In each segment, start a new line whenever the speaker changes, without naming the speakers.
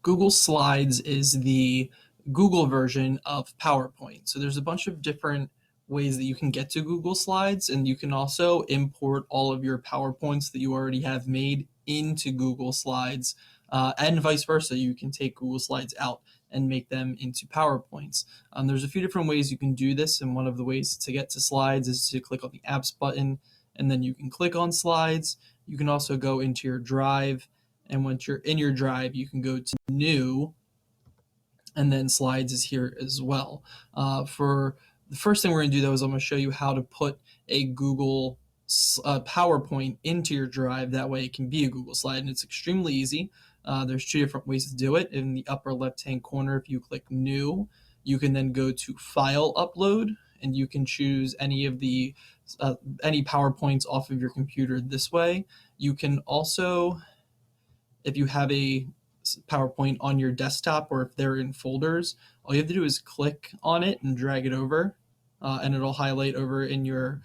Google Slides is the Google version of PowerPoint. So there's a bunch of different ways that you can get to Google Slides, and you can also import all of your PowerPoints that you already have made into Google Slides, and vice versa. You can take Google Slides out and make them into PowerPoints. There's a few different ways you can do this, and one of the ways to get to Slides is to click on the Apps button, and then you can click on Slides. You can also go into your Drive, and once you're in your Drive, you can go to New, and then Slides is here as well. For the first thing we're going to do, though, is I'm going to show you how to put a Google PowerPoint into your Drive. That way it can be a Google Slide, and it's extremely easy. There's two different ways to do it. In the upper left-hand corner, if you click New, you can then go to File Upload, and you can choose any of the any PowerPoints off of your computer this way. You can also, if you have a PowerPoint on your desktop or if they're in folders, all you have to do is click on it and drag it over, and it'll highlight over in your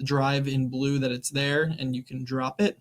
Drive in blue that it's there, and you can drop it,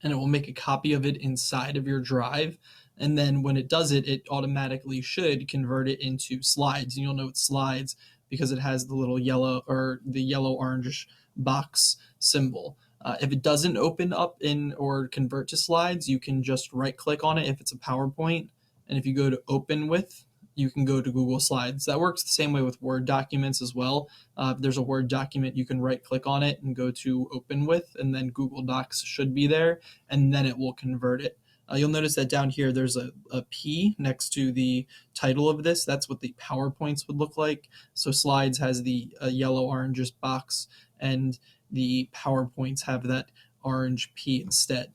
and it will make a copy of it inside of your Drive. And then when it does it, it automatically should convert it into Slides. And you'll know it's Slides because it has the little yellow or the yellow-orange box symbol. If it doesn't open up in or convert to Slides, you can just right-click on it if it's a PowerPoint. And if you go to Open With, you can go to Google Slides. That works the same way with Word documents as well. If there's a Word document, you can right-click on it and go to Open With, and then Google Docs should be there, and then it will convert it. You'll notice that down here there's a P next to the title of this. That's what the PowerPoints would look like. So Slides has the yellow-orange box, and the PowerPoints have that orange P instead.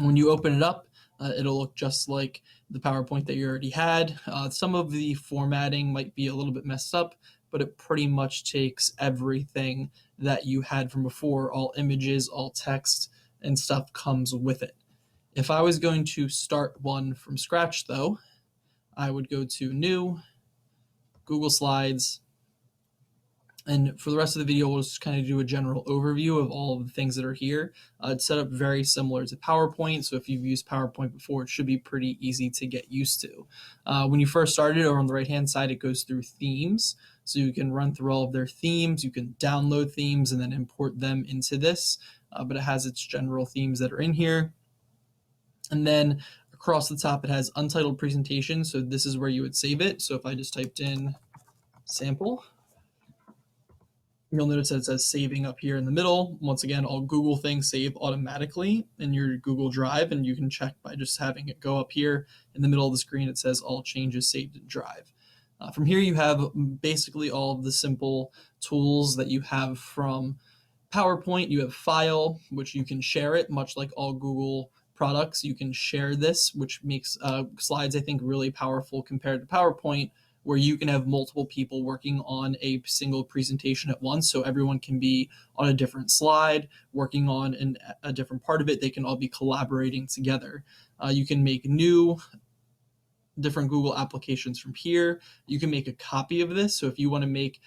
When you open it up, it'll look just like the PowerPoint that you already had. Some of the formatting might be a little bit messed up, but it pretty much takes everything that you had from before. All images, all text, and stuff comes with it. If I was going to start one from scratch, though, I would go to New, Google Slides, and for the rest of the video, we'll just kind of do a general overview of all of the things that are here. It's set up very similar to PowerPoint, so if you've used PowerPoint before, it should be pretty easy to get used to. When you first started, over on the right-hand side, it goes through themes, so you can run through all of their themes. You can download themes and then import them into this, but it has its general themes that are in here. And then across the top, it has untitled presentation, so this is where you would save it. So if I just typed in sample, you'll notice that it says saving up here in the middle. Once again, all Google things save automatically in your Google Drive, and you can check by just having it go up here in the middle of the screen. It says all changes saved in Drive. From here, you have basically all of the simple tools that you have from PowerPoint. You have File, which you can share it, much like all Google products. You can share this, which makes Slides, I think, really powerful compared to PowerPoint, where you can have multiple people working on a single presentation at once. So everyone can be on a different slide, working on a different part of it. They can all be collaborating together. You can make new different Google applications from here. You can make a copy of this. So if you want to make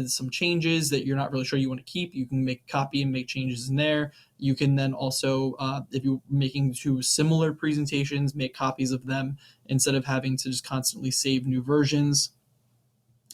some changes that you're not really sure you want to keep, you can make a copy and make changes in there. You can then also, if you're making two similar presentations, make copies of them instead of having to just constantly save new versions.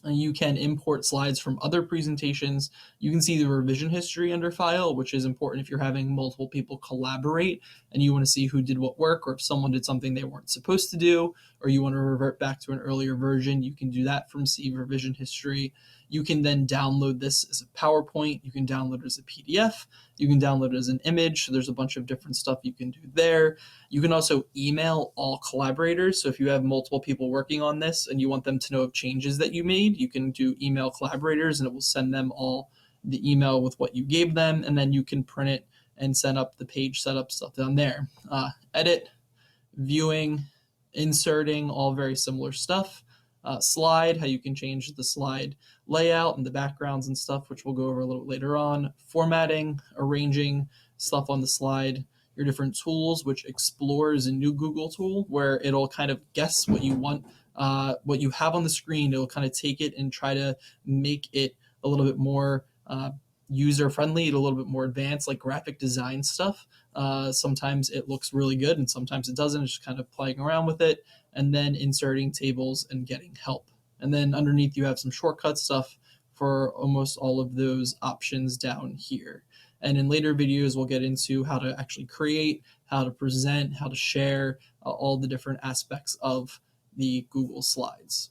And you can import slides from other presentations. You can see the revision history under File, which is important if you're having multiple people collaborate and you want to see who did what work, or if someone did something they weren't supposed to do, or you want to revert back to an earlier version. You can do that from See Revision History. You can then download this as a PowerPoint. You can download it as a PDF. You can download it as an image. So there's a bunch of different stuff you can do there. You can also email all collaborators. So if you have multiple people working on this and you want them to know of changes that you made, you can do email collaborators, and it will send them all the email with what you gave them, and then you can print it and send up the page setup stuff down there. Edit, viewing, inserting, all very similar stuff. Slide, how you can change the slide layout and the backgrounds and stuff, which we'll go over a little later on. Formatting, arranging stuff on the slide. Your different tools, which Explore is a new Google tool where it'll kind of guess what you want, what you have on the screen. It'll kind of take it and try to make it a little bit more user friendly and a little bit more advanced, like graphic design stuff. Sometimes it looks really good and sometimes it doesn't. It's just kind of playing around with it, and then inserting tables and getting help. And then underneath you have some shortcut stuff for almost all of those options down here. And in later videos, we'll get into how to actually create, how to present, how to share, all the different aspects of the Google Slides.